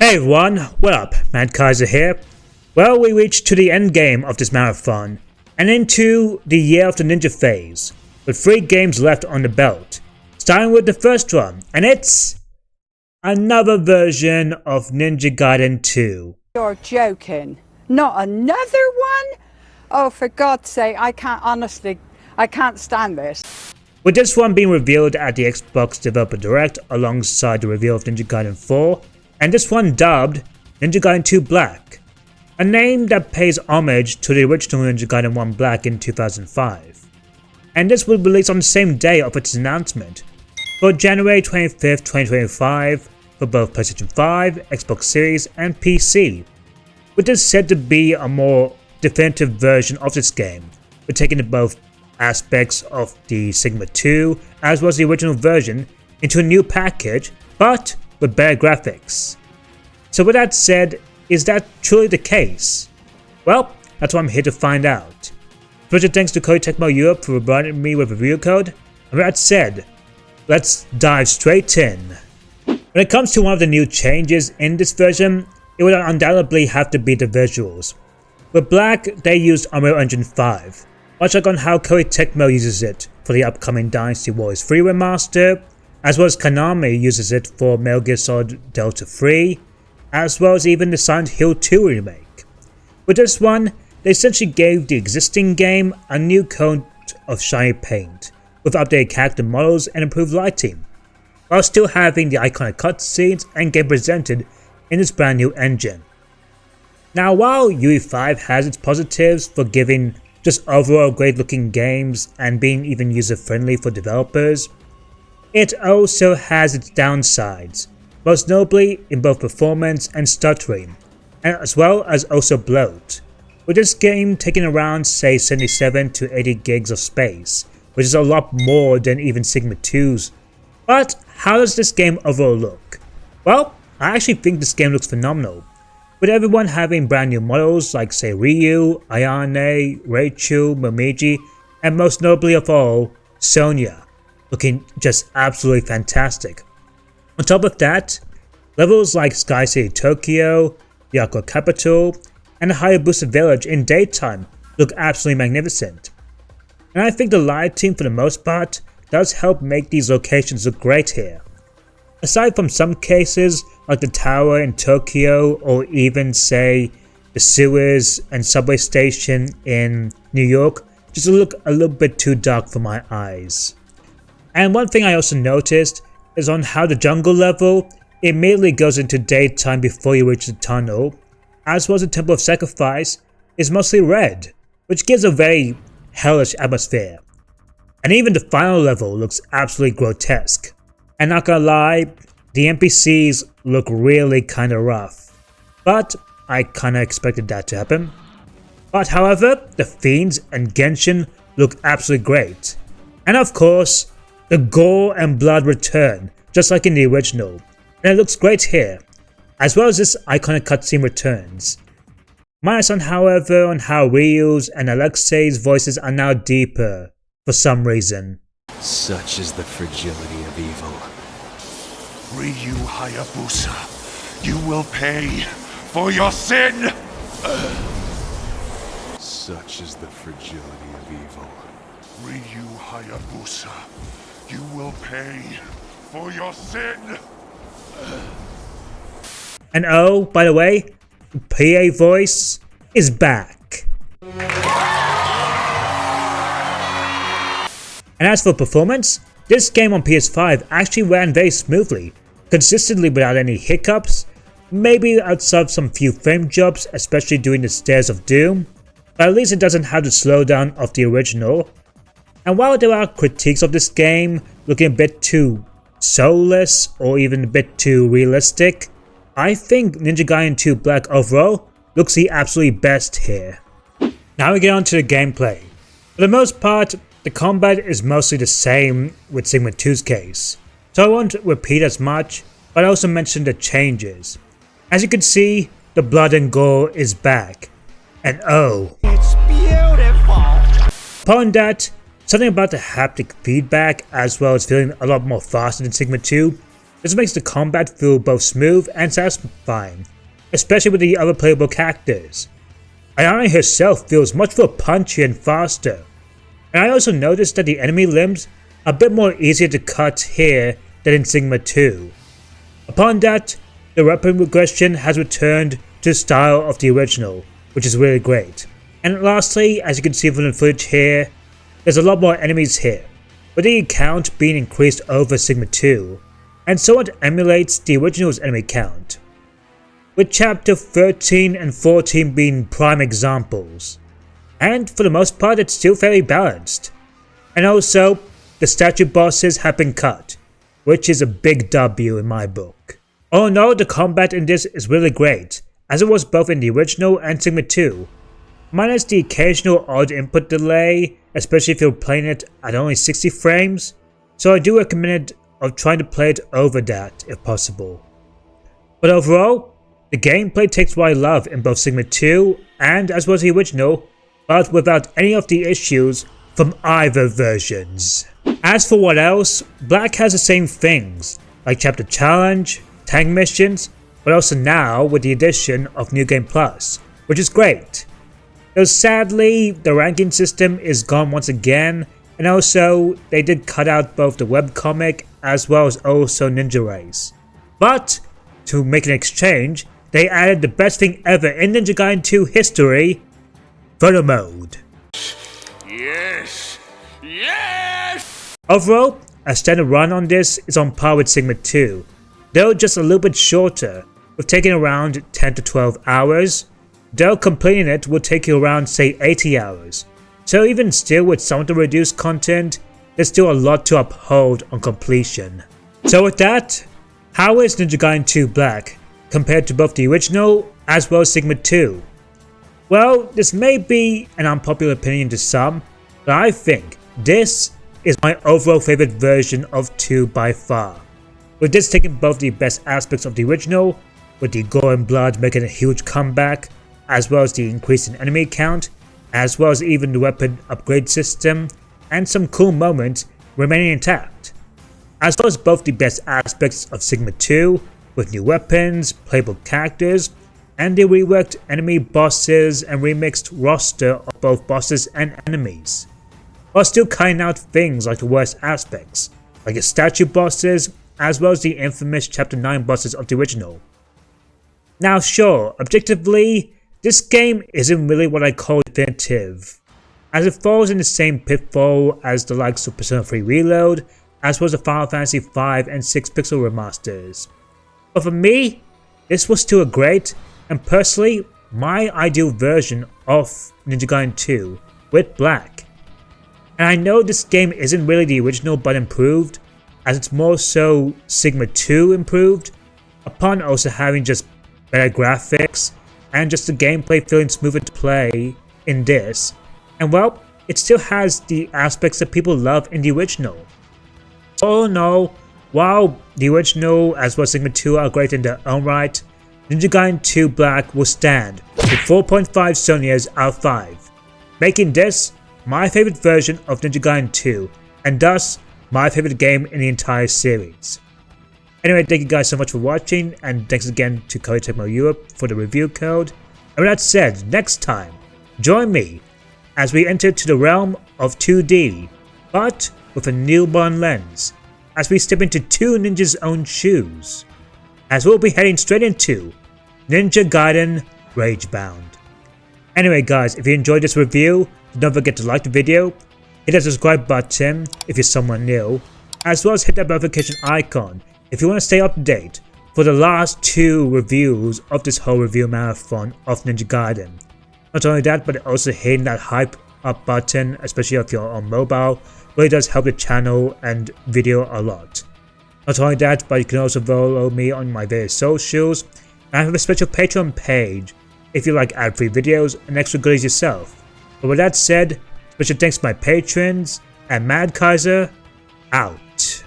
Hey everyone, what up? Matt Kaiser here. Well, we reached to the end game of this marathon, and into the year of the ninja phase, with 3 games left on the belt, starting with the first one, and it's another version of Ninja Gaiden 2. You're joking. Not another one? Oh, for God's sake, I can't stand this. With this one being revealed at the Xbox Developer Direct alongside the reveal of Ninja Gaiden 4, and this one dubbed Ninja Gaiden 2 Black, a name that pays homage to the original Ninja Gaiden 1 Black in 2005. And this will release on the same day of its announcement, for January 25th, 2025, for both PlayStation 5, Xbox Series, and PC, with this said to be a more definitive version of this game, with taking both aspects of the Sigma 2 as well as the original version into a new package, but with better graphics. So with that said, is that truly the case? Well, that's what I'm here to find out. Special thanks to Koei Tecmo Europe for providing me with a review code, and with that said, let's dive straight in. When it comes to one of the new changes in this version, it would undoubtedly have to be the visuals. With Black, they used Unreal Engine 5, much like on how Koei Tecmo uses it for the upcoming Dynasty Warriors 3 remaster, as well as Konami uses it for Metal Gear Solid Delta 3, as well as even the Silent Hill 2 remake. With this one, they essentially gave the existing game a new coat of shiny paint, with updated character models and improved lighting, while still having the iconic cutscenes and game presented in this brand new engine. Now, while UE5 has its positives for giving just overall great looking games and being even user friendly for developers, it also has its downsides, most notably in both performance and stuttering, as well as also bloat, with this game taking around say 77 to 80 gigs of space, which is a lot more than even Sigma 2's. But how does this game overall look? Well, I actually think this game looks phenomenal, with everyone having brand new models like say Ryu, Ayane, Rachel, Momiji, and most notably of all, Sonya, looking just absolutely fantastic. On top of that, levels like Sky City Tokyo, the Aqua Capital, and the Hayabusa Village in daytime look absolutely magnificent. And I think the lighting for the most part does help make these locations look great here. Aside from some cases like the tower in Tokyo, or even say the sewers and subway station in New York just look a little bit too dark for my eyes. And one thing I also noticed is on how the jungle level immediately goes into daytime before you reach the tunnel, as well as the Temple of Sacrifice is mostly red, which gives a very hellish atmosphere. And even the final level looks absolutely grotesque. And not gonna lie, the NPCs look really kinda rough, but I kinda expected that to happen. But however, the Fiends and Genshin look absolutely great. And of course, the gore and blood return, just like in the original, and it looks great here, as well as this iconic cutscene returns. Minus on however on how Ryu's and Alexei's voices are now deeper, for some reason. Such is the fragility of evil. Ryu Hayabusa, you will pay for your sin! Such is the fragility of evil. Ryu Hayabusa, you will pay for your sin! And oh, by the way, the PA voice is back. And as for performance, this game on PS5 actually ran very smoothly, consistently without any hiccups, maybe outside some few frame drops, especially during the Stairs of Doom, but at least it doesn't have the slowdown of the original. And while there are critiques of this game looking a bit too soulless or even a bit too realistic, I think Ninja Gaiden 2 Black overall looks the absolutely best here. Now we get on to the gameplay. For the most part, the combat is mostly the same with Sigma 2's case, so I won't repeat as much, but I also mention the changes. As you can see, the blood and gore is back, and oh, It's beautiful. upon that, something about the haptic feedback as well as feeling a lot more faster than Sigma 2 This makes the combat feel both smooth and satisfying, especially with the other playable characters. Ayane herself feels much more punchy and faster, and I also noticed that the enemy limbs are a bit more easier to cut here than in Sigma 2. Upon that, the weapon regression has returned to the style of the original, which is really great. And lastly, as you can see from the footage here, there's a lot more enemies here, with the count being increased over Sigma 2, and somewhat emulates the original's enemy count, with chapter 13 and 14 being prime examples. And for the most part, it's still fairly balanced. And also, the statue bosses have been cut, which is a big W in my book. All in all, the combat in this is really great, as it was both in the original and Sigma 2, minus the occasional odd input delay, especially if you're playing it at only 60 frames, so I do recommend trying to play it over that if possible. But overall, the gameplay takes what I love in both Sigma 2 and as well as the original, but without any of the issues from either versions. As for what else, Black has the same things, like chapter challenge, tank missions, but also now with the addition of New Game Plus, which is great. Though sadly, the ranking system is gone once again, and also they did cut out both the webcomic as well as also Ninja Race. But, to make an exchange, they added the best thing ever in Ninja Gaiden 2 history, photo mode. Yes! Yes! Overall, a standard run on this is on par with Sigma 2, though just a little bit shorter, with taking around 10 to 12 hours, though completing it will take you around say 80 hours, so even still with some of the reduced content, there's still a lot to uphold on completion. So with that, how is Ninja Gaiden 2 Black compared to both the original as well as Sigma 2? Well, this may be an unpopular opinion to some, but I think this is my overall favorite version of 2 by far, with this taking both the best aspects of the original, with the gore and blood making a huge comeback, as well as the increase in enemy count, as well as even the weapon upgrade system, and some cool moments remaining intact, as well as both the best aspects of Sigma 2, with new weapons, playable characters, and the reworked enemy bosses and remixed roster of both bosses and enemies, while still cutting out things like the worst aspects, like the statue bosses, as well as the infamous chapter 9 bosses of the original. Now sure, objectively, this game isn't really what I call definitive, as it falls in the same pitfall as the likes of Persona 3 Reload, as well as the Final Fantasy 5 and 6 pixel remasters. But for me, this was still a great, and personally, my ideal version of Ninja Gaiden 2 with Black. And I know this game isn't really the original but improved, as it's more so Sigma 2 improved, upon also having just better graphics, and just the gameplay feeling smoother to play in this, and well, it still has the aspects that people love in the original. So all in all, while the original as well as Sigma 2 are great in their own right, Ninja Gaiden 2 Black will stand with 4.5 Sonias out of 5, making this my favorite version of Ninja Gaiden 2, and thus my favorite game in the entire series. Anyway, thank you guys so much for watching, and thanks again to Koei Tecmo Europe for the review code. And with that said, next time, join me as we enter to the realm of 2D, but with a new modern lens, as we step into two ninjas' own shoes, as we'll be heading straight into Ninja Gaiden Ragebound. Anyway guys, if you enjoyed this review, don't forget to like the video, hit that subscribe button if you're someone new, as well as hit that notification icon if you want to stay up to date for the last 2 reviews of this whole review marathon of Ninja Gaiden. Not only that, but also hitting that hype up button, especially if you're on mobile, really does help the channel and video a lot. Not only that, but you can also follow me on my various socials, and I have a special Patreon page if you like ad-free videos and extra goodies yourself. But with that said, special thanks to my patrons, and Mad Kaiser, out.